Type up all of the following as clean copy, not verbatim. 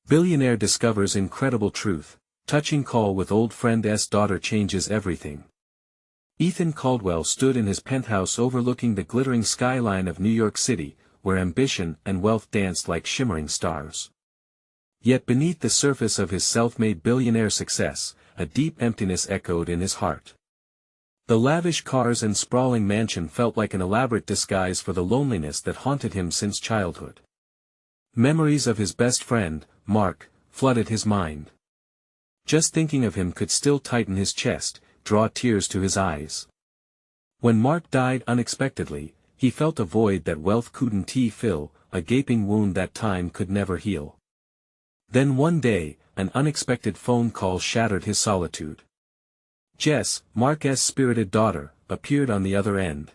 Billionaire discovers incredible truth. Touching call with old friend's daughter changes everything. Ethan Caldwell stood in his penthouse overlooking the glittering skyline of New York City, where ambition and wealth danced like shimmering stars. Yet beneath the surface of his self-made billionaire success, a deep emptiness echoed in his heart. The lavish cars and sprawling mansion felt like an elaborate disguise for the loneliness that haunted him since childhood. Memories of his best friend, Mark, flooded his mind. Just thinking of him could still tighten his chest, draw tears to his eyes. When Mark died unexpectedly, he felt a void that wealth couldn't fill, a gaping wound that time could never heal. Then one day, an unexpected phone call shattered his solitude. Jess, Mark's spirited daughter, appeared on the other end.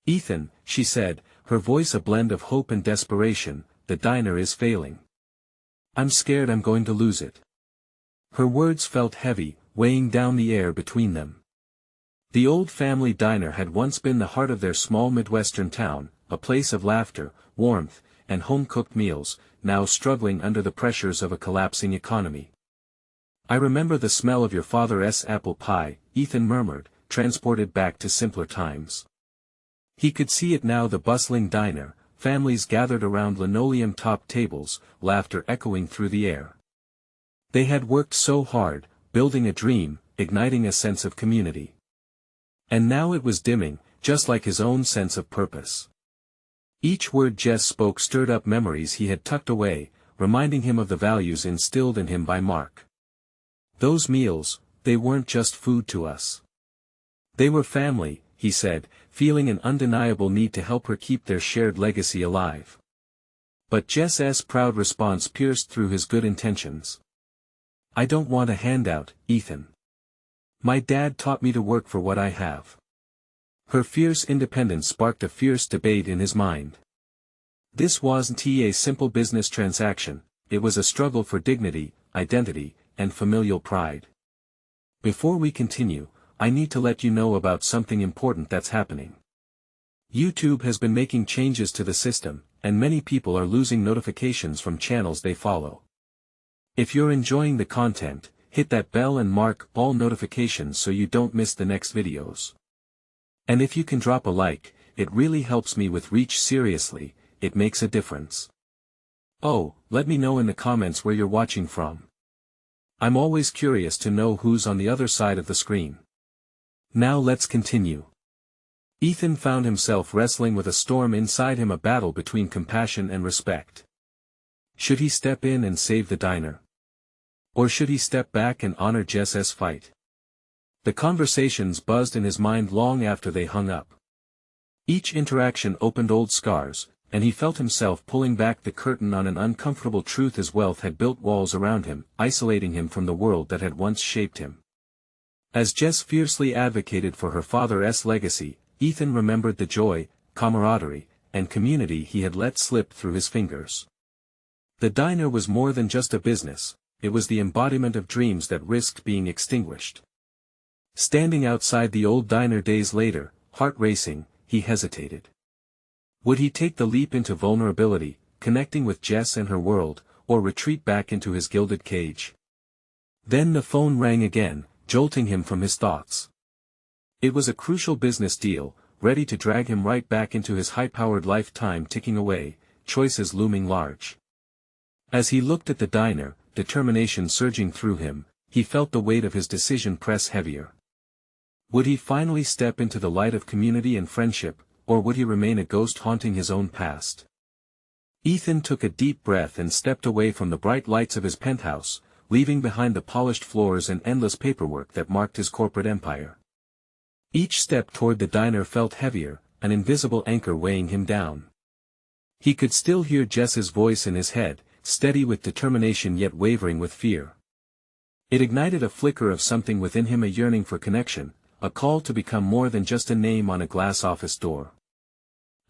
"Ethan," she said, her voice a blend of hope and desperation, "the diner is failing. I'm scared I'm going to lose it." Her words felt heavy, weighing down the air between them. The old family diner had once been the heart of their small Midwestern town, a place of laughter, warmth, and home-cooked meals, now struggling under the pressures of a collapsing economy. "I remember the smell of your father's apple pie," Ethan murmured, transported back to simpler times. He could see it now, the bustling diner, families gathered around linoleum-topped tables, laughter echoing through the air. They had worked so hard, building a dream, igniting a sense of community. And now it was dimming, just like his own sense of purpose. Each word Jess spoke stirred up memories he had tucked away, reminding him of the values instilled in him by Mark. "Those meals, they weren't just food to us. They were family," he said, feeling an undeniable need to help her keep their shared legacy alive. But Jess's proud response pierced through his good intentions. "I don't want a handout, Ethan. My dad taught me to work for what I have." Her fierce independence sparked a fierce debate in his mind. This wasn't a simple business transaction, it was a struggle for dignity, identity, and familial pride. "Before we continue, I need to let you know about something important that's happening. YouTube has been making changes to the system, and many people are losing notifications from channels they follow. If you're enjoying the content, hit that bell and mark all notifications so you don't miss the next videos. And if you can drop a like, it really helps me with reach. Seriously, it makes a difference. Oh, let me know in the comments where you're watching from. I'm always curious to know who's on the other side of the screen." Now let's continue. Ethan found himself wrestling with a storm inside him, a battle between compassion and respect. Should he step in and save the diner? Or should he step back and honor Jess's fight? The conversations buzzed in his mind long after they hung up. Each interaction opened old scars, and he felt himself pulling back the curtain on an uncomfortable truth. His wealth had built walls around him, isolating him from the world that had once shaped him. As Jess fiercely advocated for her father's legacy, Ethan remembered the joy, camaraderie, and community he had let slip through his fingers. The diner was more than just a business, it was the embodiment of dreams that risked being extinguished. Standing outside the old diner days later, heart racing, he hesitated. Would he take the leap into vulnerability, connecting with Jess and her world, or retreat back into his gilded cage? Then the phone rang again, jolting him from his thoughts. It was a crucial business deal, ready to drag him right back into his high-powered lifetime ticking away, choices looming large. As he looked at the diner, determination surging through him, he felt the weight of his decision press heavier. Would he finally step into the light of community and friendship, or would he remain a ghost haunting his own past? Ethan took a deep breath and stepped away from the bright lights of his penthouse, leaving behind the polished floors and endless paperwork that marked his corporate empire. Each step toward the diner felt heavier, an invisible anchor weighing him down. He could still hear Jess's voice in his head, steady with determination yet wavering with fear. It ignited a flicker of something within him, a yearning for connection, a call to become more than just a name on a glass office door.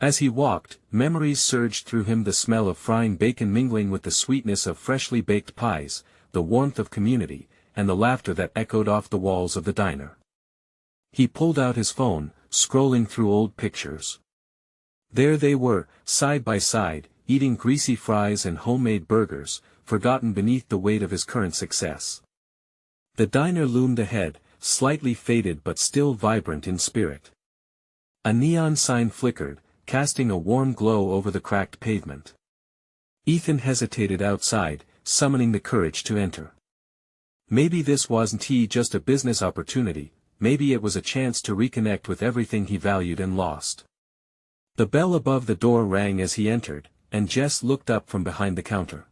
As he walked, memories surged through him, the smell of frying bacon mingling with the sweetness of freshly baked pies, the warmth of community, and the laughter that echoed off the walls of the diner. He pulled out his phone, scrolling through old pictures. There they were, side by side, eating greasy fries and homemade burgers, forgotten beneath the weight of his current success. The diner loomed ahead, slightly faded but still vibrant in spirit. A neon sign flickered, casting a warm glow over the cracked pavement. Ethan hesitated outside, summoning the courage to enter. Maybe this wasn't just a business opportunity, maybe it was a chance to reconnect with everything he valued and lost. The bell above the door rang as he entered, and Jess looked up from behind the counter.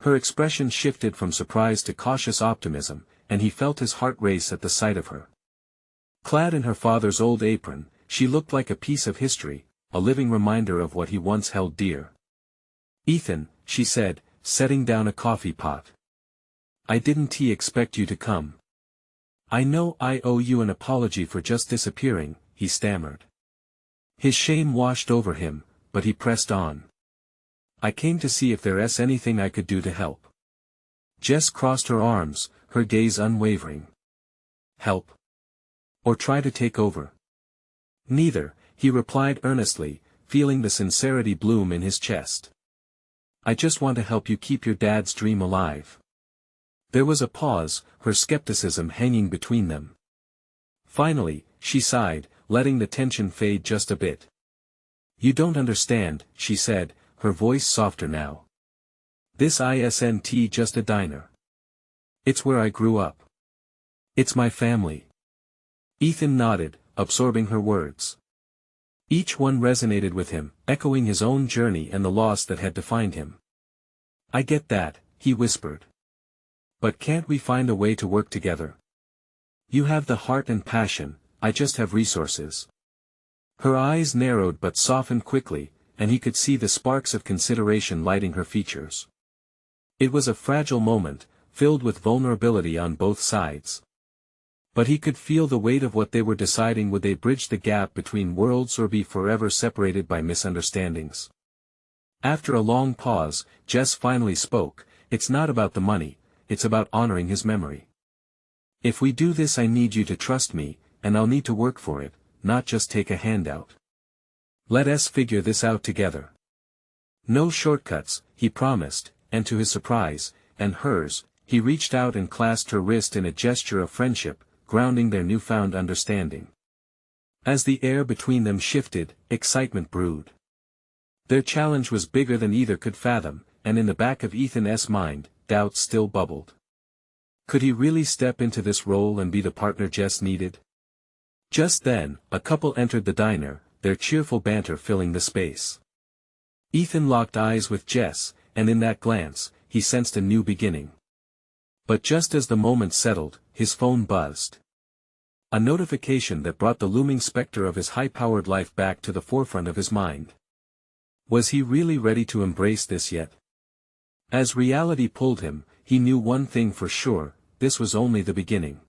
Her expression shifted from surprise to cautious optimism, and he felt his heart race at the sight of her. Clad in her father's old apron, she looked like a piece of history, a living reminder of what he once held dear. "Ethan," she said, setting down a coffee pot. "I didn't expect you to come." "I know I owe you an apology for just disappearing," he stammered. His shame washed over him, but he pressed on. "I came to see if there's anything I could do to help." Jess crossed her arms, her gaze unwavering. "Help? Or try to take over?" "Neither," he replied earnestly, feeling the sincerity bloom in his chest. "I just want to help you keep your dad's dream alive." There was a pause, her skepticism hanging between them. Finally, she sighed, letting the tension fade just a bit. "You don't understand," she said, her voice softer now. "This isn't just a diner. It's where I grew up. It's my family." Ethan nodded, absorbing her words. Each one resonated with him, echoing his own journey and the loss that had defined him. "I get that," he whispered. "But can't we find a way to work together? You have the heart and passion, I just have resources." Her eyes narrowed but softened quickly, and he could see the sparks of consideration lighting her features. It was a fragile moment, filled with vulnerability on both sides. But he could feel the weight of what they were deciding: would they bridge the gap between worlds or be forever separated by misunderstandings? After a long pause, Jess finally spoke, "It's not about the money, it's about honoring his memory. If we do this, I need you to trust me, and I'll need to work for it, not just take a handout. Let us figure this out together." "No shortcuts," he promised, and to his surprise, and hers, he reached out and clasped her wrist in a gesture of friendship, grounding their newfound understanding. As the air between them shifted, excitement brewed. Their challenge was bigger than either could fathom, and in the back of Ethan's mind, doubts still bubbled. Could he really step into this role and be the partner Jess needed? Just then, a couple entered the diner, their cheerful banter filling the space. Ethan locked eyes with Jess, and in that glance, he sensed a new beginning. But just as the moment settled, his phone buzzed. A notification that brought the looming specter of his high-powered life back to the forefront of his mind. Was he really ready to embrace this yet? As reality pulled him, he knew one thing for sure: this was only the beginning.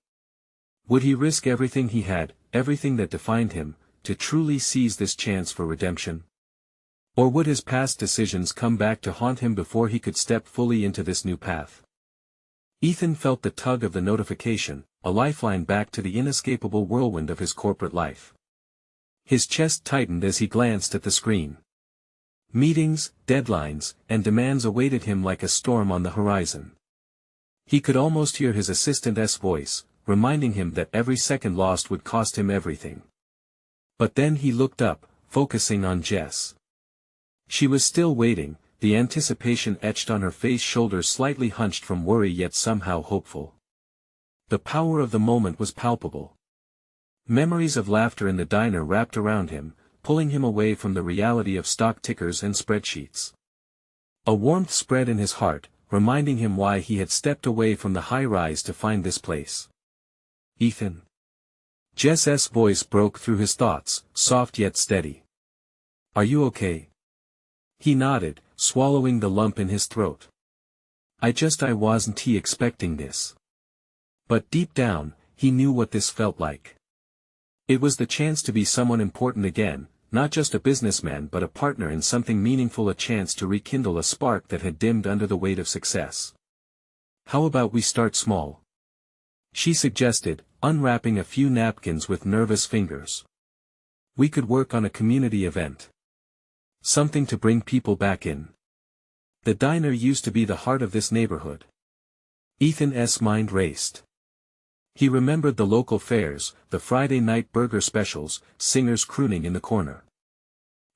Would he risk everything he had, everything that defined him, to truly seize this chance for redemption? Or would his past decisions come back to haunt him before he could step fully into this new path? Ethan felt the tug of the notification, a lifeline back to the inescapable whirlwind of his corporate life. His chest tightened as he glanced at the screen. Meetings, deadlines, and demands awaited him like a storm on the horizon. He could almost hear his assistant's voice, reminding him that every second lost would cost him everything. But then he looked up, focusing on Jess. She was still waiting, the anticipation etched on her face, shoulders slightly hunched from worry yet somehow hopeful. The power of the moment was palpable. Memories of laughter in the diner wrapped around him, pulling him away from the reality of stock tickers and spreadsheets. A warmth spread in his heart, reminding him why he had stepped away from the high-rise to find this place. "Ethan." Jess's voice broke through his thoughts, soft yet steady. "Are you okay?" He nodded, swallowing the lump in his throat. I wasn't expecting this." But deep down, he knew what this felt like. It was the chance to be someone important again, not just a businessman but a partner in something meaningful, a chance to rekindle a spark that had dimmed under the weight of success. "How about we start small?" she suggested, unwrapping a few napkins with nervous fingers. "We could work on a community event. Something to bring people back in." The diner used to be the heart of this neighborhood. Ethan's mind raced. He remembered the local fairs, the Friday night burger specials, singers crooning in the corner.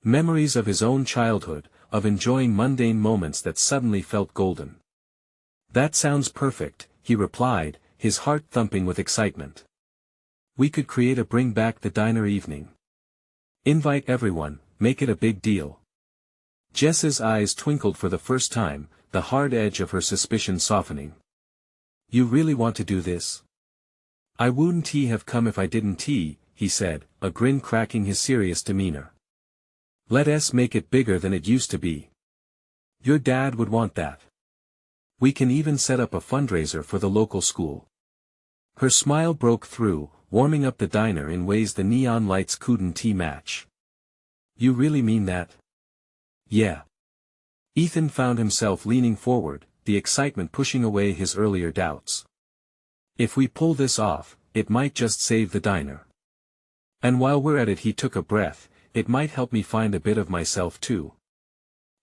Memories of his own childhood, of enjoying mundane moments that suddenly felt golden. "That sounds perfect," he replied, his heart thumping with excitement. "We could create a bring back the diner evening. Invite everyone, make it a big deal." Jess's eyes twinkled for the first time, the hard edge of her suspicion softening. "You really want to do this?" "I wouldn't have come if I didn't," he said, a grin cracking his serious demeanor. "Let's make it bigger than it used to be. Your dad would want that. We can even set up a fundraiser for the local school." Her smile broke through, warming up the diner in ways the neon lights couldn't match. "You really mean that?" "Yeah." Ethan found himself leaning forward, the excitement pushing away his earlier doubts. "If we pull this off, it might just save the diner. And while we're at it," he took a breath, "it might help me find a bit of myself too."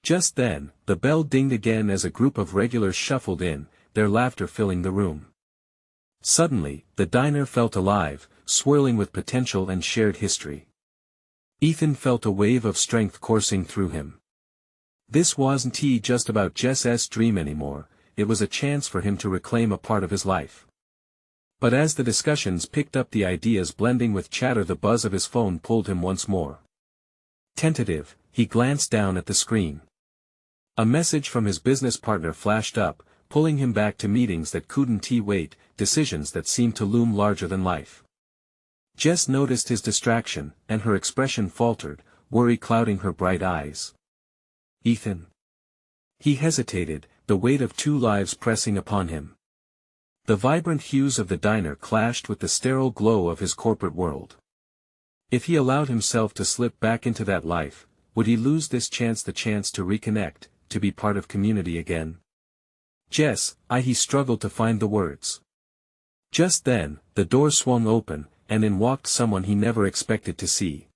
Just then, the bell dinged again as a group of regulars shuffled in, their laughter filling the room. Suddenly, the diner felt alive, swirling with potential and shared history. Ethan felt a wave of strength coursing through him. This wasn't just about Jess's dream anymore, it was a chance for him to reclaim a part of his life. But as the discussions picked up, the ideas blending with chatter, the buzz of his phone pulled him once more. Tentative, he glanced down at the screen. A message from his business partner flashed up, pulling him back to meetings that couldn't wait, decisions that seemed to loom larger than life. Jess noticed his distraction, and her expression faltered, worry clouding her bright eyes. "Ethan?" He hesitated, the weight of two lives pressing upon him. The vibrant hues of the diner clashed with the sterile glow of his corporate world. If he allowed himself to slip back into that life, would he lose this chance, the chance to reconnect, to be part of community again? "Jess, he struggled to find the words. Just then, the door swung open, and in walked someone he never expected to see.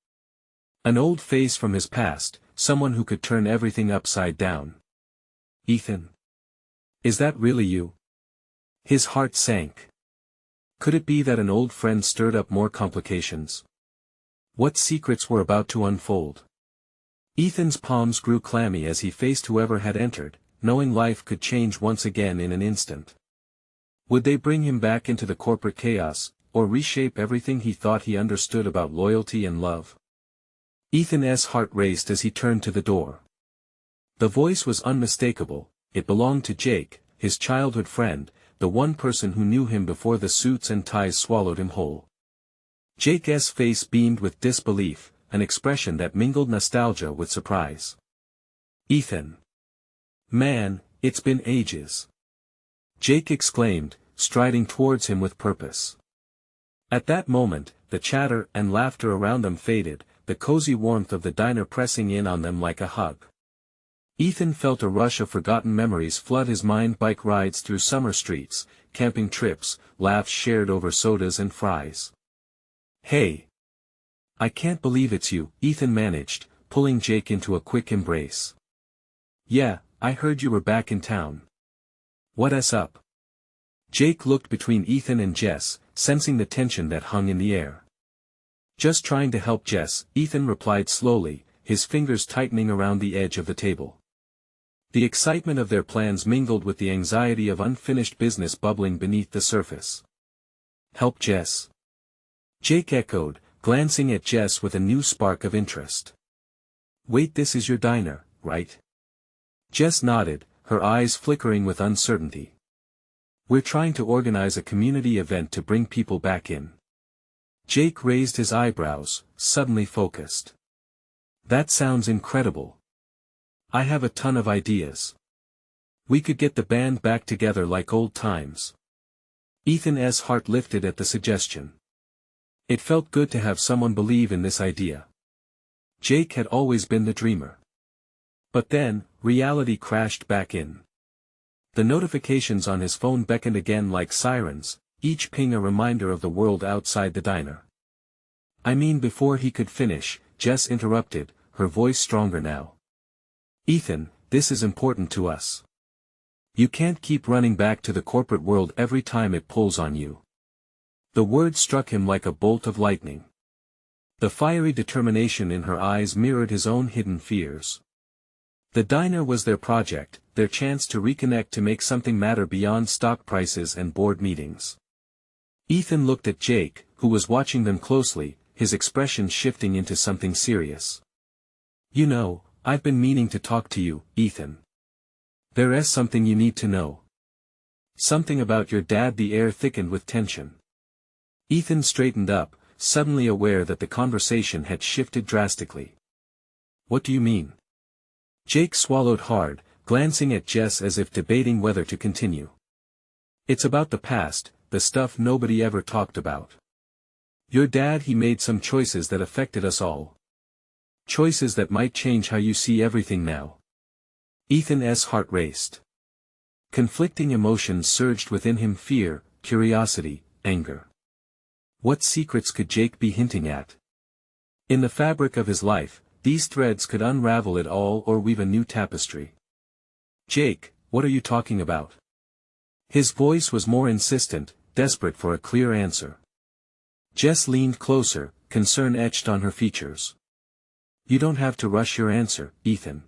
An old face from his past, someone who could turn everything upside down. "Ethan? Is that really you?" His heart sank. Could it be that an old friend stirred up more complications? What secrets were about to unfold? Ethan's palms grew clammy as he faced whoever had entered, knowing life could change once again in an instant. Would they bring him back into the corporate chaos, or reshape everything he thought he understood about loyalty and love? Ethan's heart raced as he turned to the door. The voice was unmistakable, it belonged to Jake, his childhood friend, the one person who knew him before the suits and ties swallowed him whole. Jake's face beamed with disbelief, an expression that mingled nostalgia with surprise. "Ethan. Man, it's been ages," Jake exclaimed, striding towards him with purpose. At that moment, the chatter and laughter around them faded, the cozy warmth of the diner pressing in on them like a hug. Ethan felt a rush of forgotten memories flood his mind: bike rides through summer streets, camping trips, laughs shared over sodas and fries. "Hey! I can't believe it's you," Ethan managed, pulling Jake into a quick embrace. "Yeah, I heard you were back in town. What's up?" Jake looked between Ethan and Jess, sensing the tension that hung in the air. "Just trying to help Jess," Ethan replied slowly, his fingers tightening around the edge of the table. The excitement of their plans mingled with the anxiety of unfinished business bubbling beneath the surface. "Help Jess?" Jake echoed, glancing at Jess with a new spark of interest. "Wait, this is your diner, right?" Jess nodded, her eyes flickering with uncertainty. "We're trying to organize a community event to bring people back in." Jake raised his eyebrows, suddenly focused. "That sounds incredible. I have a ton of ideas. We could get the band back together like old times." Ethan's heart lifted at the suggestion. It felt good to have someone believe in this idea. Jake had always been the dreamer. But then, reality crashed back in. The notifications on his phone beckoned again like sirens, each ping a reminder of the world outside the diner. Before he could finish, Jess interrupted, her voice stronger now. "Ethan, this is important to us. You can't keep running back to the corporate world every time it pulls on you." The word struck him like a bolt of lightning. The fiery determination in her eyes mirrored his own hidden fears. The diner was their project, their chance to reconnect, to make something matter beyond stock prices and board meetings. Ethan looked at Jake, who was watching them closely, his expression shifting into something serious. "You know, I've been meaning to talk to you, Ethan. There is something you need to know. Something about your dad." The air thickened with tension. Ethan straightened up, suddenly aware that the conversation had shifted drastically. "What do you mean?" Jake swallowed hard, glancing at Jess as if debating whether to continue. "It's about the past, the stuff nobody ever talked about. Your dad, he made some choices that affected us all. Choices that might change how you see everything now." Ethan's heart raced. Conflicting emotions surged within him: fear, curiosity, anger. What secrets could Jake be hinting at? In the fabric of his life, these threads could unravel it all or weave a new tapestry. "Jake, what are you talking about?" His voice was more insistent, desperate for a clear answer. Jess leaned closer, concern etched on her features. "You don't have to rush your answer, Ethan.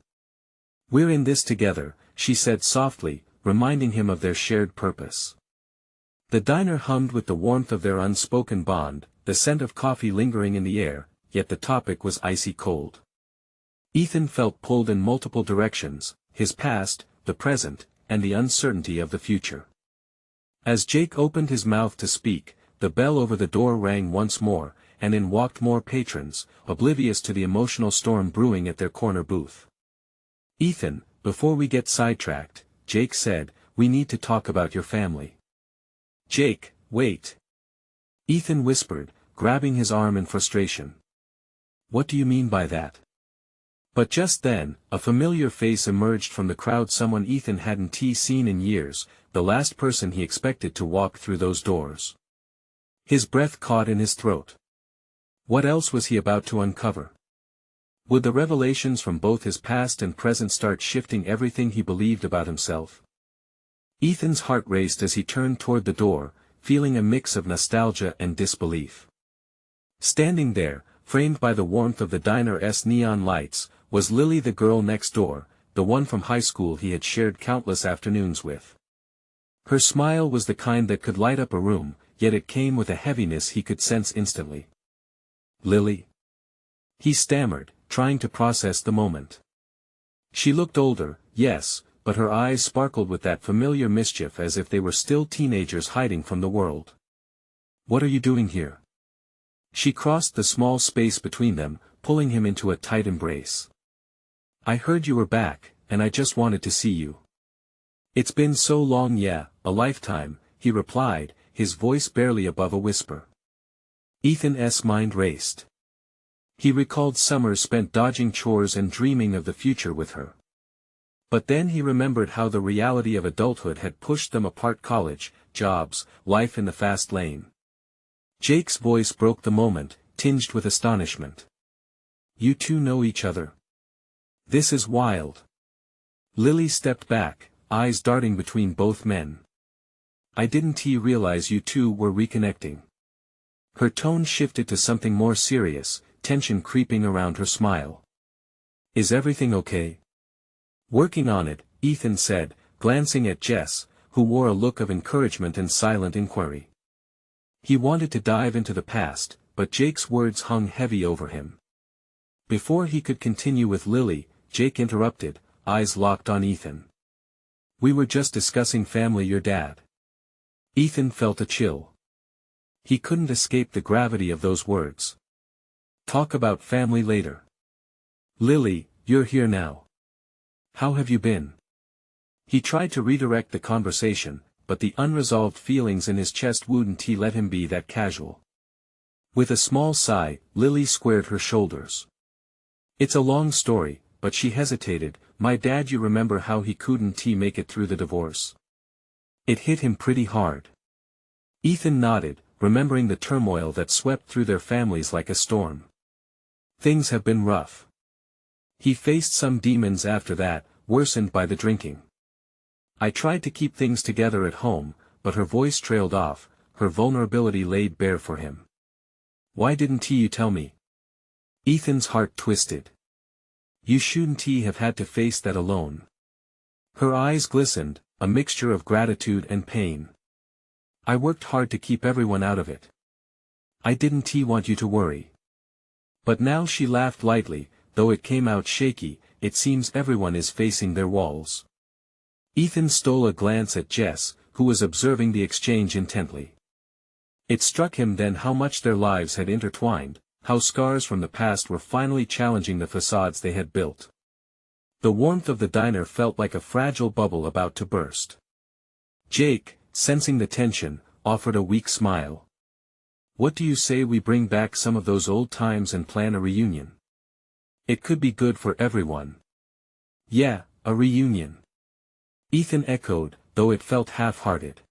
We're in this together," she said softly, reminding him of their shared purpose. The diner hummed with the warmth of their unspoken bond, the scent of coffee lingering in the air, yet the topic was icy cold. Ethan felt pulled in multiple directions: his past, the present, and the uncertainty of the future. As Jake opened his mouth to speak, the bell over the door rang once more, and in walked more patrons, oblivious to the emotional storm brewing at their corner booth. "Ethan, before we get sidetracked," Jake said, "we need to talk about your family." "Jake, wait," Ethan whispered, grabbing his arm in frustration. "What do you mean by that?" But just then, a familiar face emerged from the crowd, someone Ethan hadn't seen in years, the last person he expected to walk through those doors. His breath caught in his throat. What else was he about to uncover? Would the revelations from both his past and present start shifting everything he believed about himself? Ethan's heart raced as he turned toward the door, feeling a mix of nostalgia and disbelief. Standing there, framed by the warmth of the diner's neon lights, was Lily, the girl next door, the one from high school he had shared countless afternoons with. Her smile was the kind that could light up a room, yet it came with a heaviness he could sense instantly. "Lily?" he stammered, trying to process the moment. She looked older, yes, but her eyes sparkled with that familiar mischief, as if they were still teenagers hiding from the world. "What are you doing here?" She crossed the small space between them, pulling him into a tight embrace. "I heard you were back, and I just wanted to see you." "It's been so long." "Yeah, a lifetime," he replied, his voice barely above a whisper. Ethan's mind raced. He recalled summers spent dodging chores and dreaming of the future with her. But then he remembered how the reality of adulthood had pushed them apart: college, jobs, life in the fast lane. Jake's voice broke the moment, tinged with astonishment. "You two know each other? This is wild." Lily stepped back, eyes darting between both men. "I didn't realize you two were reconnecting." Her tone shifted to something more serious, tension creeping around her smile. "Is everything okay?" "Working on it," Ethan said, glancing at Jess, who wore a look of encouragement and silent inquiry. He wanted to dive into the past, but Jake's words hung heavy over him. Before he could continue with Lily, Jake interrupted, eyes locked on Ethan. "We were just discussing family, your dad." Ethan felt a chill. He couldn't escape the gravity of those words. "Talk about family later. Lily, you're here now. How have you been?" He tried to redirect the conversation, but the unresolved feelings in his chest wouldn't let him be that casual. With a small sigh, Lily squared her shoulders. "It's a long story," but she hesitated. "My dad, you remember how he couldn't make it through the divorce? It hit him pretty hard." Ethan nodded, remembering the turmoil that swept through their families like a storm. "Things have been rough. He faced some demons after that, worsened by the drinking. I tried to keep things together at home, but her voice trailed off, her vulnerability laid bare for him. Why didn't you tell me? Ethan's heart twisted. You shouldn't have had to face that alone. Her eyes glistened, a mixture of gratitude and pain. I worked hard to keep everyone out of it. I didn't want you to worry. But now she laughed lightly, though it came out shaky. It seems everyone is facing their walls. Ethan stole a glance at Jess, who was observing the exchange intently. It struck him then how much their lives had intertwined, how scars from the past were finally challenging the facades they had built. The warmth of the diner felt like a fragile bubble about to burst. Jake, sensing the tension, offered a weak smile. What do you say we bring back some of those old times and plan a reunion? It could be good for everyone. Yeah, a reunion. Ethan echoed, though it felt half-hearted.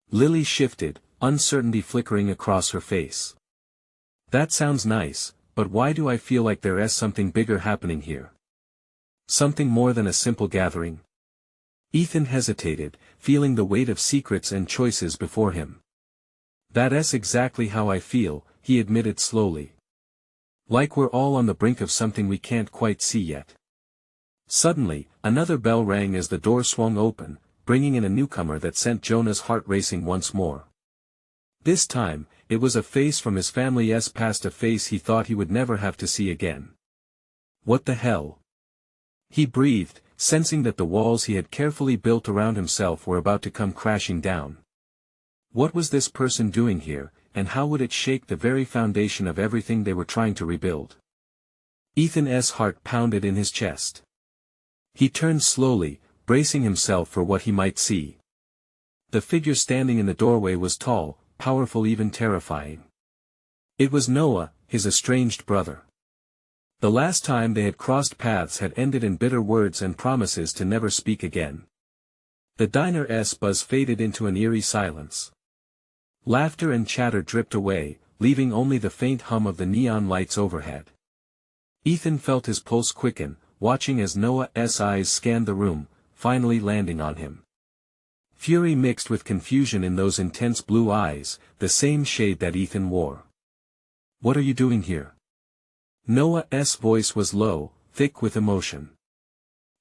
Lily shifted, uncertainty flickering across her face. That sounds nice, but why do I feel like there is something bigger happening here? Something more than a simple gathering? Ethan hesitated, feeling the weight of secrets and choices before him. That's exactly how I feel, he admitted slowly. Like we're all on the brink of something we can't quite see yet. Suddenly, another bell rang as the door swung open, bringing in a newcomer that sent Jonah's heart racing once more. This time, it was a face from his family's past, a face he thought he would never have to see again. What the hell? He breathed, sensing that the walls he had carefully built around himself were about to come crashing down. What was this person doing here, and how would it shake the very foundation of everything they were trying to rebuild? Ethan's heart pounded in his chest. He turned slowly, bracing himself for what he might see. The figure standing in the doorway was tall, powerful, even terrifying. It was Noah, his estranged brother. The last time they had crossed paths had ended in bitter words and promises to never speak again. The diner's buzz faded into an eerie silence. Laughter and chatter dripped away, leaving only the faint hum of the neon lights overhead. Ethan felt his pulse quicken, watching as Noah's eyes scanned the room, finally landing on him. Fury mixed with confusion in those intense blue eyes, the same shade that Ethan wore. What are you doing here? Noah's voice was low, thick with emotion.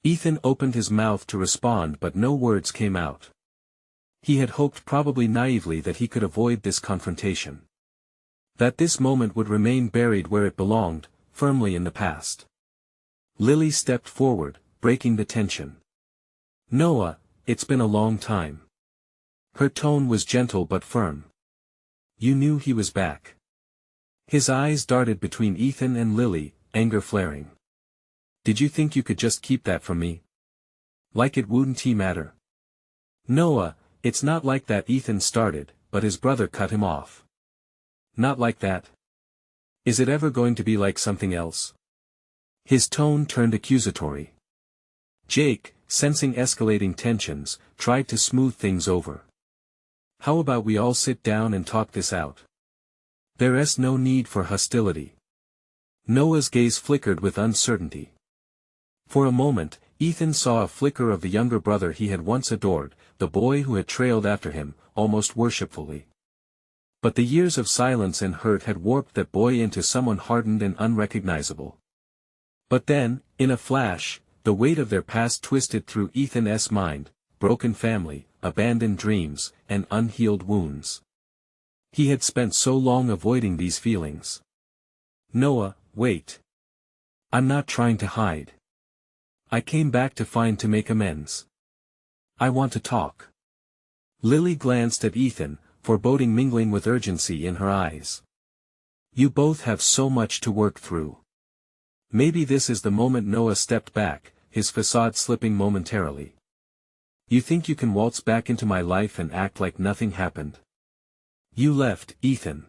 Ethan opened his mouth to respond, but no words came out. He had hoped, probably naively, that he could avoid this confrontation. That this moment would remain buried where it belonged, firmly in the past. Lily stepped forward, breaking the tension. Noah, it's been a long time. Her tone was gentle but firm. You knew he was back. His eyes darted between Ethan and Lily, anger flaring. Did you think you could just keep that from me? Like it wouldn't matter? Noah, it's not like that, Ethan started, but his brother cut him off. Not like that? Is it ever going to be like something else? His tone turned accusatory. Jake, sensing escalating tensions, tried to smooth things over. How about we all sit down and talk this out? There's no need for hostility. Noah's gaze flickered with uncertainty. For a moment, Ethan saw a flicker of the younger brother he had once adored, the boy who had trailed after him, almost worshipfully. But the years of silence and hurt had warped that boy into someone hardened and unrecognizable. But then, in a flash, the weight of their past twisted through Ethan's mind: broken family, abandoned dreams, and unhealed wounds. He had spent so long avoiding these feelings. Noah, wait. I'm not trying to hide. I came back to make amends. I want to talk. Lily glanced at Ethan, foreboding mingling with urgency in her eyes. You both have so much to work through. Maybe this is the moment. Noah stepped back, his facade slipping momentarily. You think you can waltz back into my life and act like nothing happened? You left, Ethan.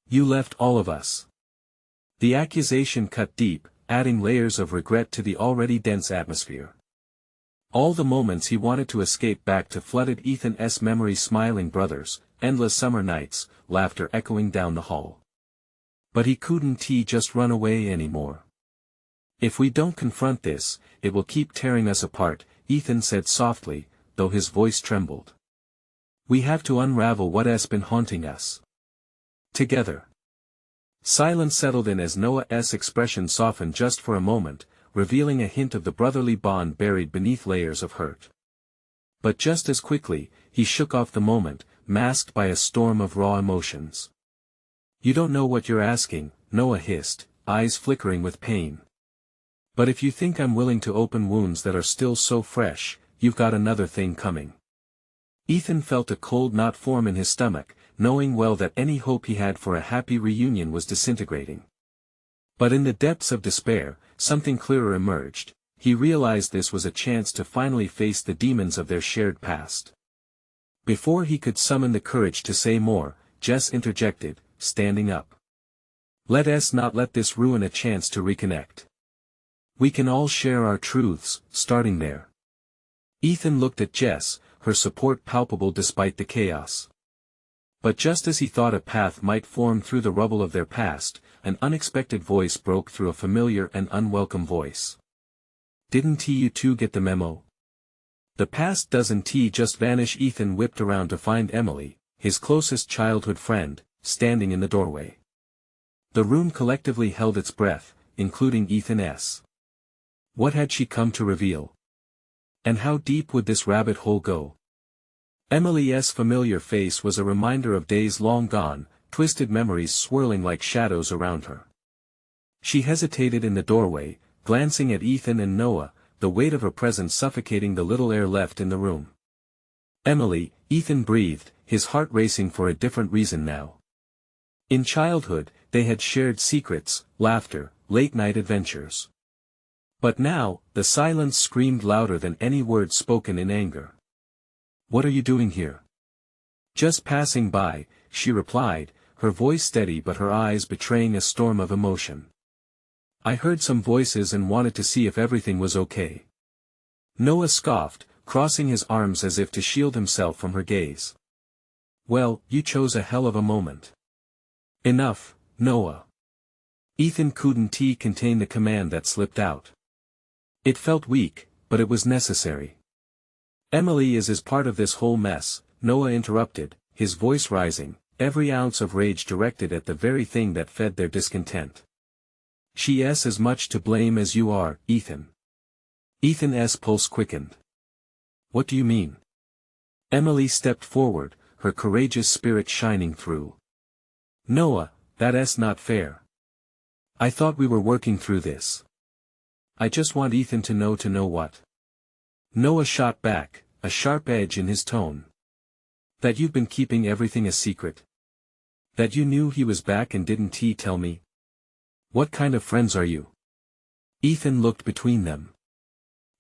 You left all of us. The accusation cut deep, adding layers of regret to the already dense atmosphere. All the moments he wanted to escape back to flooded Ethan's memory: smiling brothers, endless summer nights, laughter echoing down the hall. But he couldn't just run away anymore. If we don't confront this, it will keep tearing us apart, Ethan said softly, though his voice trembled. We have to unravel what's been haunting us. Together. Silence settled in as Noah's expression softened just for a moment, revealing a hint of the brotherly bond buried beneath layers of hurt. But just as quickly, he shook off the moment, masked by a storm of raw emotions. You don't know what you're asking, Noah hissed, eyes flickering with pain. But if you think I'm willing to open wounds that are still so fresh, you've got another thing coming. Ethan felt a cold knot form in his stomach, knowing well that any hope he had for a happy reunion was disintegrating. But in the depths of despair, something clearer emerged. He realized this was a chance to finally face the demons of their shared past. Before he could summon the courage to say more, Jess interjected, standing up. Let us not let this ruin a chance to reconnect. We can all share our truths, starting there. Ethan looked at Jess, her support palpable despite the chaos. But just as he thought a path might form through the rubble of their past, an unexpected voice broke through a familiar and unwelcome voice. Didn't you two get the memo? The past doesn't just vanish. Ethan whipped around to find Emily, his closest childhood friend, standing in the doorway. The room collectively held its breath, including Ethan's. What had she come to reveal? And how deep would this rabbit hole go? Emily's familiar face was a reminder of days long gone, twisted memories swirling like shadows around her. She hesitated in the doorway, glancing at Ethan and Noah, the weight of her presence suffocating the little air left in the room. Emily, Ethan breathed, his heart racing for a different reason now. In childhood, they had shared secrets, laughter, late-night adventures. But now, the silence screamed louder than any words spoken in anger. What are you doing here? Just passing by, she replied, her voice steady but her eyes betraying a storm of emotion. I heard some voices and wanted to see if everything was okay. Noah scoffed, crossing his arms as if to shield himself from her gaze. Well, you chose a hell of a moment. Enough, Noah. Ethan couldn't contain the command that slipped out. It felt weak, but it was necessary. Emily is part of this whole mess, Noah interrupted, his voice rising, every ounce of rage directed at the very thing that fed their discontent. She's as much to blame as you are, Ethan. Ethan's pulse quickened. What do you mean? Emily stepped forward, her courageous spirit shining through. Noah, that's not fair. I thought we were working through this. I just want Ethan to know what? Noah shot back, a sharp edge in his tone. That you've been keeping everything a secret? That you knew he was back and didn't tell me? What kind of friends are you? Ethan looked between them.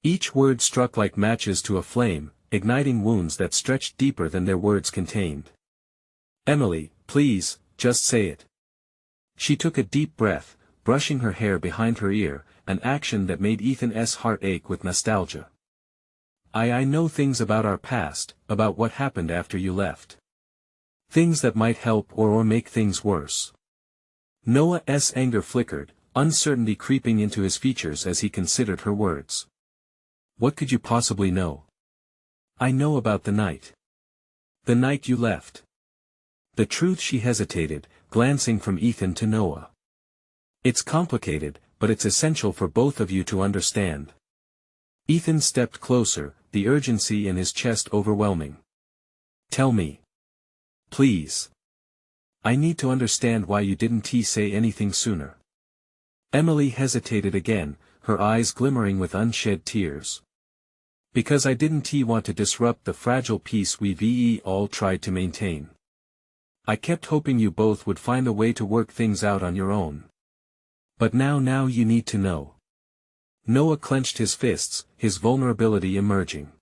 Each word struck like matches to a flame, igniting wounds that stretched deeper than their words contained. Emily, please, just say it. She took a deep breath, brushing her hair behind her ear, an action that made Ethan's heart ache with nostalgia. I know things about our past, about what happened after you left. Things that might help or make things worse. Noah's anger flickered, uncertainty creeping into his features as he considered her words. What could you possibly know? I know about the night. The night you left. The truth. She hesitated, glancing from Ethan to Noah. It's complicated, but it's essential for both of you to understand. Ethan stepped closer, the urgency in his chest overwhelming. Tell me. Please. I need to understand why you didn't say anything sooner. Emily hesitated again, her eyes glimmering with unshed tears. Because I didn't want to disrupt the fragile peace we've all tried to maintain. I kept hoping you both would find a way to work things out on your own. But now you need to know. Noah clenched his fists, his vulnerability emerging.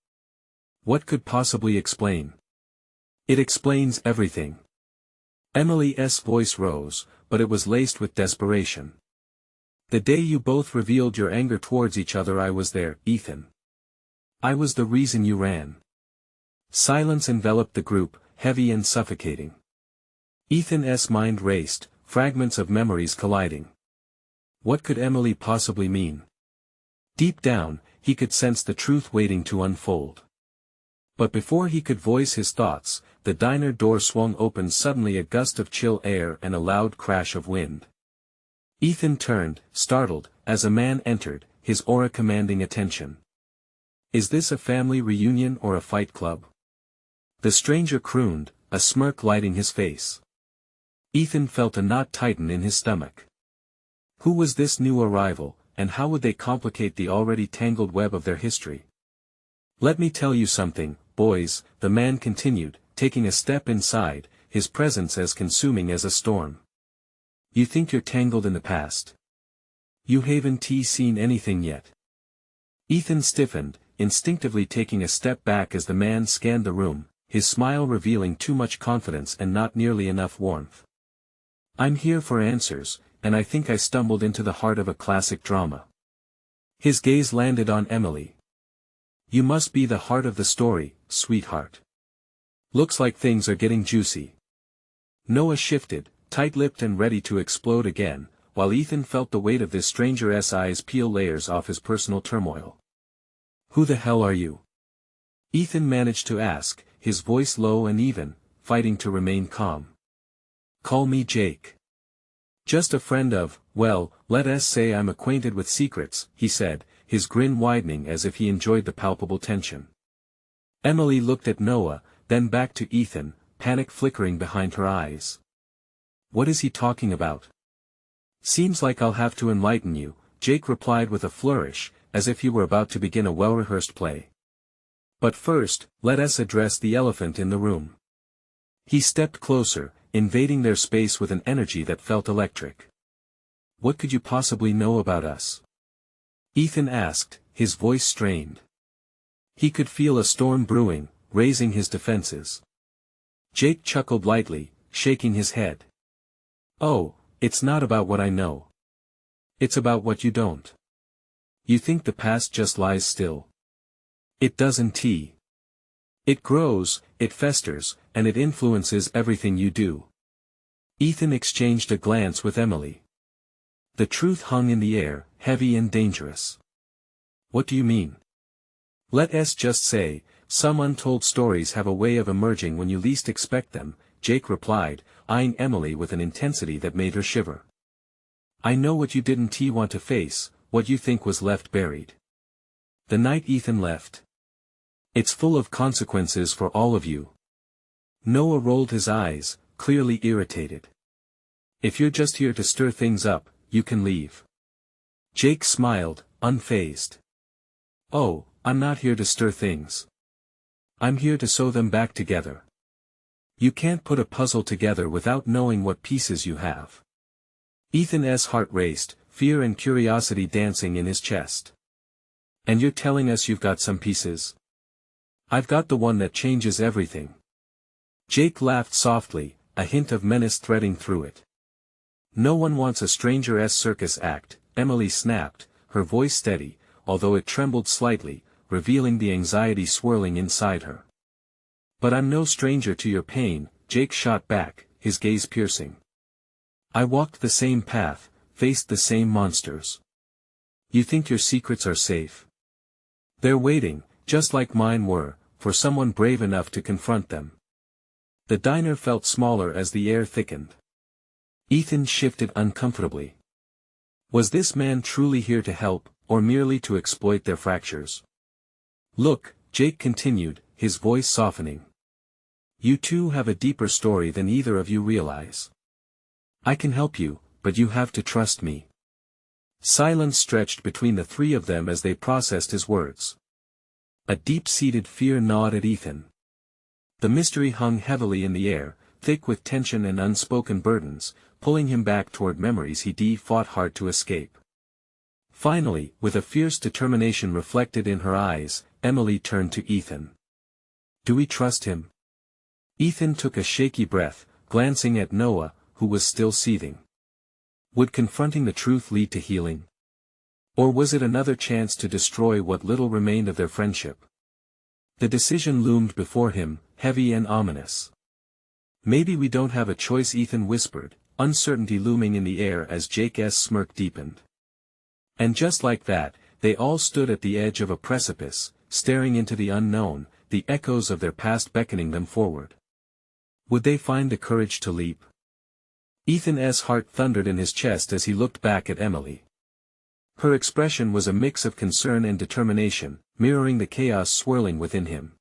What could possibly explain? It explains everything. Emily's voice rose, but it was laced with desperation. The day you both revealed your anger towards each other, I was there, Ethan. I was the reason you ran. Silence enveloped the group, heavy and suffocating. Ethan's mind raced, fragments of memories colliding. What could Emily possibly mean? Deep down, he could sense the truth waiting to unfold. But before he could voice his thoughts, the diner door swung open suddenly, a gust of chill air and a loud crash of wind. Ethan turned, startled, as a man entered, his aura commanding attention. "Is this a family reunion or a fight club?" the stranger crooned, a smirk lighting his face. Ethan felt a knot tighten in his stomach. Who was this new arrival, and how would they complicate the already tangled web of their history? "Let me tell you something, boys," the man continued, taking a step inside, his presence as consuming as a storm. "You think you're tangled in the past? You haven't seen anything yet." Ethan stiffened, instinctively taking a step back as the man scanned the room, his smile revealing too much confidence and not nearly enough warmth. "I'm here for answers, and I think I stumbled into the heart of a classic drama." His gaze landed on Emily. "You must be the heart of the story, sweetheart. Looks like things are getting juicy." Noah shifted, tight-lipped and ready to explode again, while Ethan felt the weight of this stranger's eyes peel layers off his personal turmoil. "Who the hell are you?" Ethan managed to ask, his voice low and even, fighting to remain calm. "Call me Jake. Just a friend of, well, let us say I'm acquainted with secrets," he said, his grin widening as if he enjoyed the palpable tension. Emily looked at Noah, then back to Ethan, panic flickering behind her eyes. "What is he talking about?" "Seems like I'll have to enlighten you," Jake replied with a flourish, as if he were about to begin a well-rehearsed play. "But first, let us address the elephant in the room." He stepped closer, invading their space with an energy that felt electric. "What could you possibly know about us?" Ethan asked, his voice strained. He could feel a storm brewing, raising his defenses. Jake chuckled lightly, shaking his head. "Oh, it's not about what I know. It's about what you don't. You think the past just lies still. It doesn't. It grows, it festers, and it influences everything you do." Ethan exchanged a glance with Emily. The truth hung in the air, heavy and dangerous. "What do you mean?" "Let us just say, some untold stories have a way of emerging when you least expect them," Jake replied, eyeing Emily with an intensity that made her shiver. "I know what you didn't want to face, what you think was left buried. The night Ethan left. It's full of consequences for all of you." Noah rolled his eyes, clearly irritated. "If you're just here to stir things up, you can leave." Jake smiled, unfazed. "Oh, I'm not here to stir things. I'm here to sew them back together. You can't put a puzzle together without knowing what pieces you have." Ethan's heart raced, fear and curiosity dancing in his chest. "And you're telling us you've got some pieces?" "I've got the one that changes everything." Jake laughed softly, a hint of menace threading through it. "No one wants a stranger's circus act," Emily snapped, her voice steady, although it trembled slightly, revealing the anxiety swirling inside her. "But I'm no stranger to your pain," Jake shot back, his gaze piercing. "I walked the same path, faced the same monsters. You think your secrets are safe? They're waiting, just like mine were, for someone brave enough to confront them." The diner felt smaller as the air thickened. Ethan shifted uncomfortably. Was this man truly here to help, or merely to exploit their fractures? "Look," Jake continued, his voice softening. "You two have a deeper story than either of you realize. I can help you, but you have to trust me." Silence stretched between the three of them as they processed his words. A deep-seated fear gnawed at Ethan. The mystery hung heavily in the air, thick with tension and unspoken burdens, pulling him back toward memories he fought hard to escape. Finally, with a fierce determination reflected in her eyes, Emily turned to Ethan. "Do we trust him?" Ethan took a shaky breath, glancing at Noah, who was still seething. Would confronting the truth lead to healing? Or was it another chance to destroy what little remained of their friendship? The decision loomed before him, heavy and ominous. "Maybe we don't have a choice," Ethan whispered, uncertainty looming in the air as Jake's smirk deepened. And just like that, they all stood at the edge of a precipice, staring into the unknown, the echoes of their past beckoning them forward. Would they find the courage to leap? Ethan's heart thundered in his chest as he looked back at Emily. Her expression was a mix of concern and determination, mirroring the chaos swirling within him.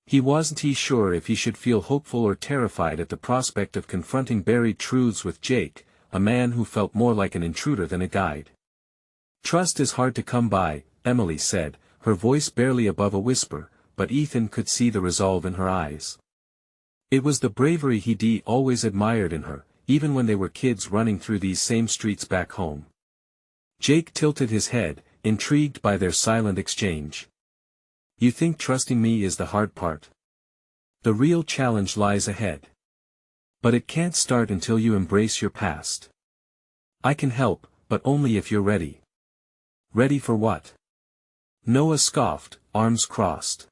He wasn't sure if he should feel hopeful or terrified at the prospect of confronting buried truths with Jake, a man who felt more like an intruder than a guide. "Trust is hard to come by," Emily said, her voice barely above a whisper, but Ethan could see the resolve in her eyes. It was the bravery he'd always admired in her, even when they were kids running through these same streets back home. Jake tilted his head, intrigued by their silent exchange. "You think trusting me is the hard part? The real challenge lies ahead. But it can't start until you embrace your past. I can help, but only if you're ready." "Ready for what?" Noah scoffed, arms crossed.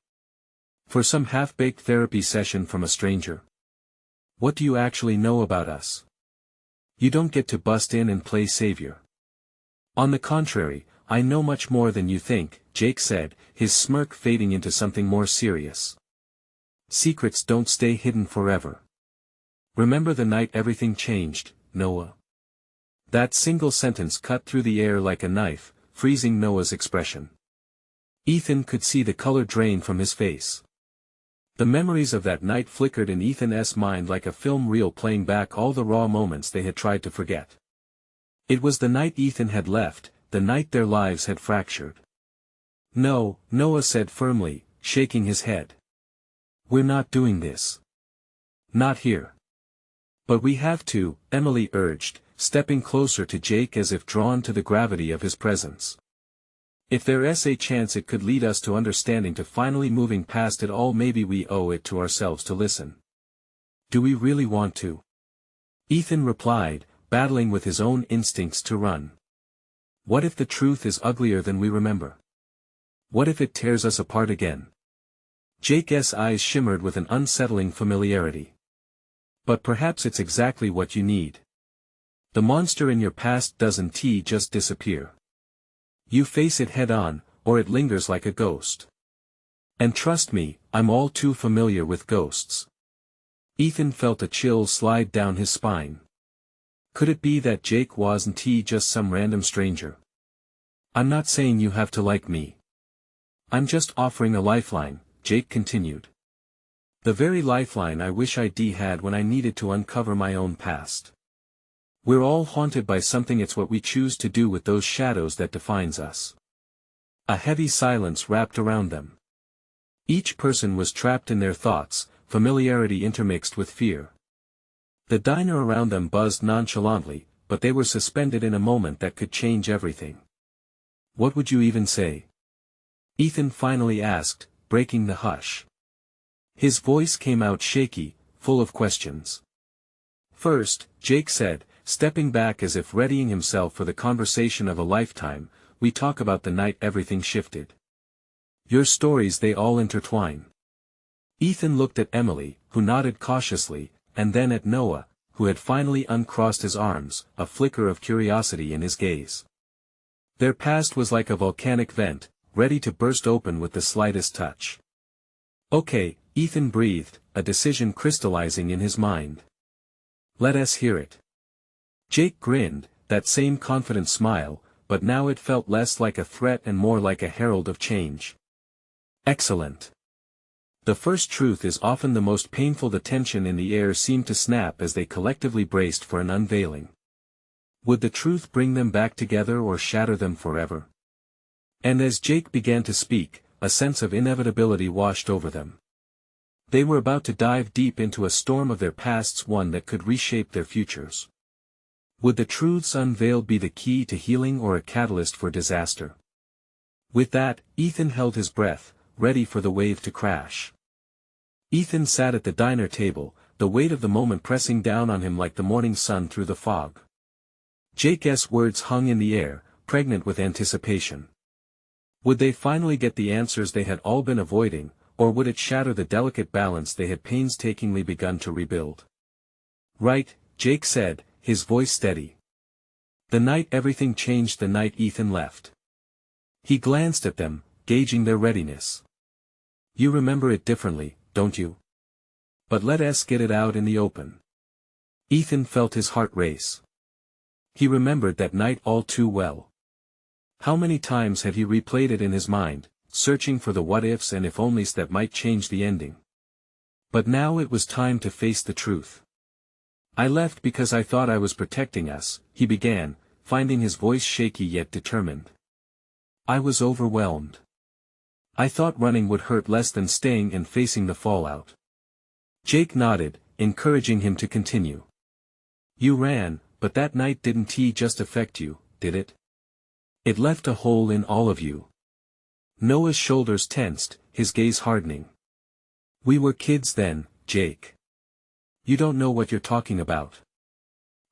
"For some half-baked therapy session from a stranger. What do you actually know about us? You don't get to bust in and play savior." "On the contrary, I know much more than you think," Jake said, his smirk fading into something more serious. "Secrets don't stay hidden forever. Remember the night everything changed, Noah?" That single sentence cut through the air like a knife, freezing Noah's expression. Ethan could see the color drain from his face. The memories of that night flickered in Ethan's mind like a film reel playing back all the raw moments they had tried to forget. It was the night Ethan had left, the night their lives had fractured. "No," Noah said firmly, shaking his head. "We're not doing this. Not here." "But we have to," Emily urged, stepping closer to Jake as if drawn to the gravity of his presence. "If there's a chance it could lead us to understanding, to finally moving past it all, maybe we owe it to ourselves to listen." "Do we really want to?" Ethan replied, battling with his own instincts to run. "What if the truth is uglier than we remember? What if it tears us apart again?" Jake's eyes shimmered with an unsettling familiarity. "But perhaps it's exactly what you need. The monster in your past doesn't just disappear. You face it head-on, or it lingers like a ghost. And trust me, I'm all too familiar with ghosts." Ethan felt a chill slide down his spine. Could it be that Jake wasn't just some random stranger? "I'm not saying you have to like me. I'm just offering a lifeline," Jake continued. "The very lifeline I wish I'd had when I needed to uncover my own past. We're all haunted by something. It's what we choose to do with those shadows that defines us." A heavy silence wrapped around them. Each person was trapped in their thoughts, familiarity intermixed with fear. The diner around them buzzed nonchalantly, but they were suspended in a moment that could change everything. "What would you even say?" Ethan finally asked, breaking the hush. His voice came out shaky, full of questions. "First," Jake said, stepping back as if readying himself for the conversation of a lifetime, "we talk about the night everything shifted. Your stories, they all intertwine." Ethan looked at Emily, who nodded cautiously, and then at Noah, who had finally uncrossed his arms, a flicker of curiosity in his gaze. Their past was like a volcanic vent, ready to burst open with the slightest touch. "Okay," Ethan breathed, a decision crystallizing in his mind. "Let us hear it." Jake grinned, that same confident smile, but now it felt less like a threat and more like a herald of change. "Excellent. The first truth is often the most painful." The tension in the air seemed to snap as they collectively braced for an unveiling. Would the truth bring them back together or shatter them forever? And as Jake began to speak, a sense of inevitability washed over them. They were about to dive deep into a storm of their pasts, one that could reshape their futures. Would the truths unveiled be the key to healing or a catalyst for disaster? With that, Ethan held his breath, ready for the wave to crash. Ethan sat at the diner table, the weight of the moment pressing down on him like the morning sun through the fog. Jake's words hung in the air, pregnant with anticipation. Would they finally get the answers they had all been avoiding, or would it shatter the delicate balance they had painstakingly begun to rebuild? "Right," Jake said, his voice steady. "The night everything changed, the night Ethan left. He glanced at them, gauging their readiness. You remember it differently, don't you? But let us get it out in the open. Ethan felt his heart race. He remembered that night all too well. How many times had he replayed it in his mind, searching for the what-ifs and if-onlys that might change the ending. But now it was time to face the truth. I left because I thought I was protecting us, he began, finding his voice shaky yet determined. I was overwhelmed. I thought running would hurt less than staying and facing the fallout. Jake nodded, encouraging him to continue. You ran, but that night didn't just affect you, did it? It left a hole in all of you. Noah's shoulders tensed, his gaze hardening. We were kids then, Jake. You don't know what you're talking about.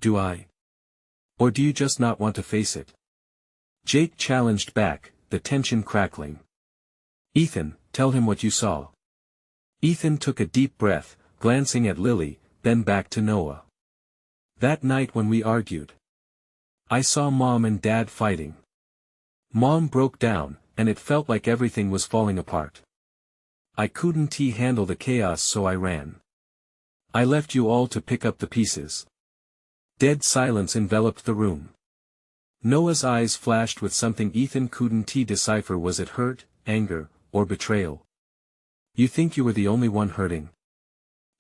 Do I? Or do you just not want to face it? Jake challenged back, the tension crackling. Ethan, tell him what you saw. Ethan took a deep breath, glancing at Lily, then back to Noah. That night when we argued. I saw Mom and Dad fighting. Mom broke down, and it felt like everything was falling apart. I couldn't handle the chaos, so I ran. I left you all to pick up the pieces. Dead silence enveloped the room. Noah's eyes flashed with something Ethan couldn't decipher. Was it hurt, anger, or betrayal? You think you were the only one hurting?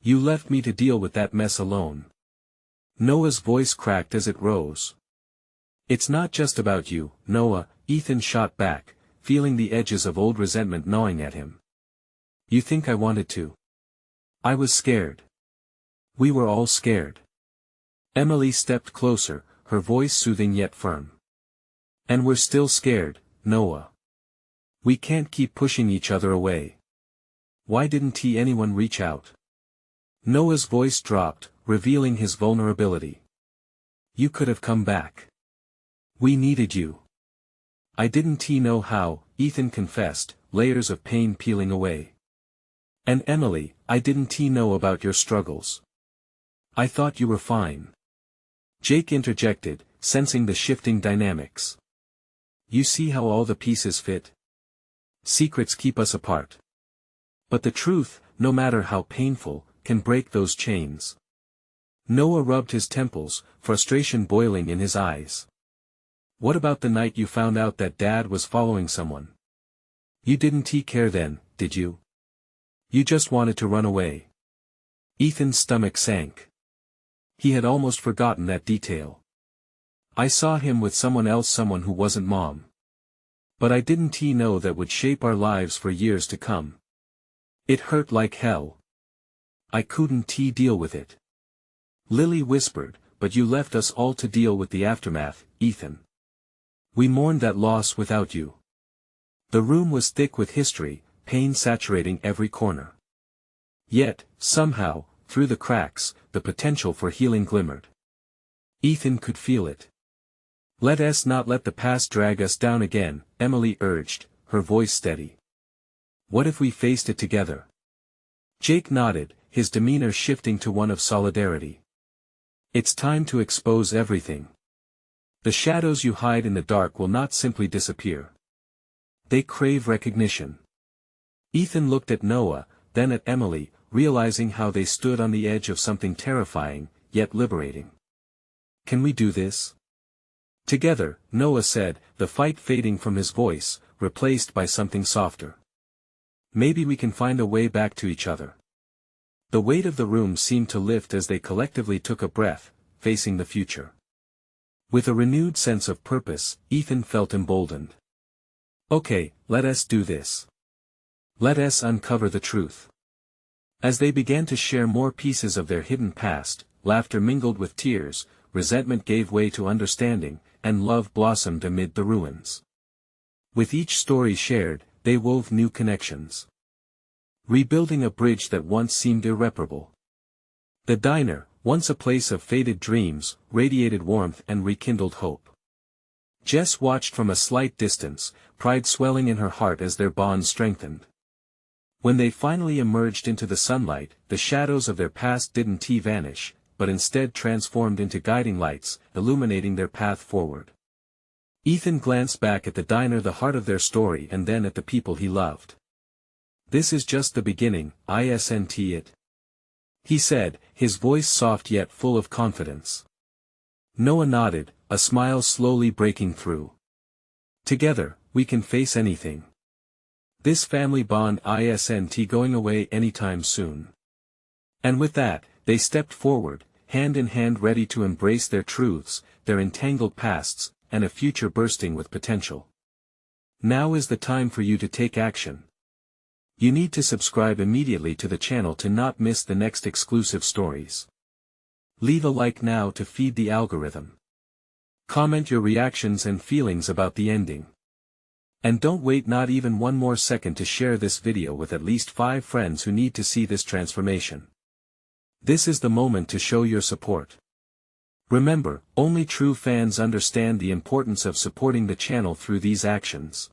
You left me to deal with that mess alone. Noah's voice cracked as it rose. It's not just about you, Noah, Ethan shot back, feeling the edges of old resentment gnawing at him. You think I wanted to? I was scared. We were all scared. Emily stepped closer, her voice soothing yet firm. And we're still scared, Noah. We can't keep pushing each other away. Why didn't anyone reach out? Noah's voice dropped, revealing his vulnerability. You could have come back. We needed you. I didn't know how, Ethan confessed, layers of pain peeling away. And Emily, I didn't know about your struggles. I thought you were fine. Jake interjected, sensing the shifting dynamics. You see how all the pieces fit? Secrets keep us apart. But the truth, no matter how painful, can break those chains. Noah rubbed his temples, frustration boiling in his eyes. What about the night you found out that Dad was following someone? You didn't care then, did you? You just wanted to run away. Ethan's stomach sank. He had almost forgotten that detail. I saw him with someone else, someone who wasn't Mom. But I didn't know that would shape our lives for years to come. It hurt like hell. I couldn't deal with it. Lily whispered, but you left us all to deal with the aftermath, Ethan. We mourned that loss without you. The room was thick with history, pain saturating every corner. Yet, somehow, through the cracks, the potential for healing glimmered. Ethan could feel it. Let us not let the past drag us down again, Emily urged, her voice steady. What if we faced it together? Jake nodded, his demeanor shifting to one of solidarity. It's time to expose everything. The shadows you hide in the dark will not simply disappear. They crave recognition. Ethan looked at Noah, then at Emily, realizing how they stood on the edge of something terrifying, yet liberating. Can we do this? Together, Noah said, the fight fading from his voice, replaced by something softer. Maybe we can find a way back to each other. The weight of the room seemed to lift as they collectively took a breath, facing the future. With a renewed sense of purpose, Ethan felt emboldened. Okay, let us do this. Let us uncover the truth. As they began to share more pieces of their hidden past, laughter mingled with tears, resentment gave way to understanding, and love blossomed amid the ruins. With each story shared, they wove new connections. Rebuilding a bridge that once seemed irreparable. The diner, once a place of faded dreams, radiated warmth and rekindled hope. Jess watched from a slight distance, pride swelling in her heart as their bond strengthened. When they finally emerged into the sunlight, the shadows of their past didn't vanish, but instead transformed into guiding lights, illuminating their path forward. Ethan glanced back at the diner, the heart of their story, and then at the people he loved. "This is just the beginning, isn't it?" he said, his voice soft yet full of confidence. Noah nodded, a smile slowly breaking through. "Together, we can face anything. This family bond isn't going away anytime soon." And with that, they stepped forward, hand in hand, ready to embrace their truths, their entangled pasts, and a future bursting with potential. Now is the time for you to take action. You need to subscribe immediately to the channel to not miss the next exclusive stories. Leave a like now to feed the algorithm. Comment your reactions and feelings about the ending. And don't wait not even one more second to share this video with at least 5 friends who need to see this transformation. This is the moment to show your support. Remember, only true fans understand the importance of supporting the channel through these actions.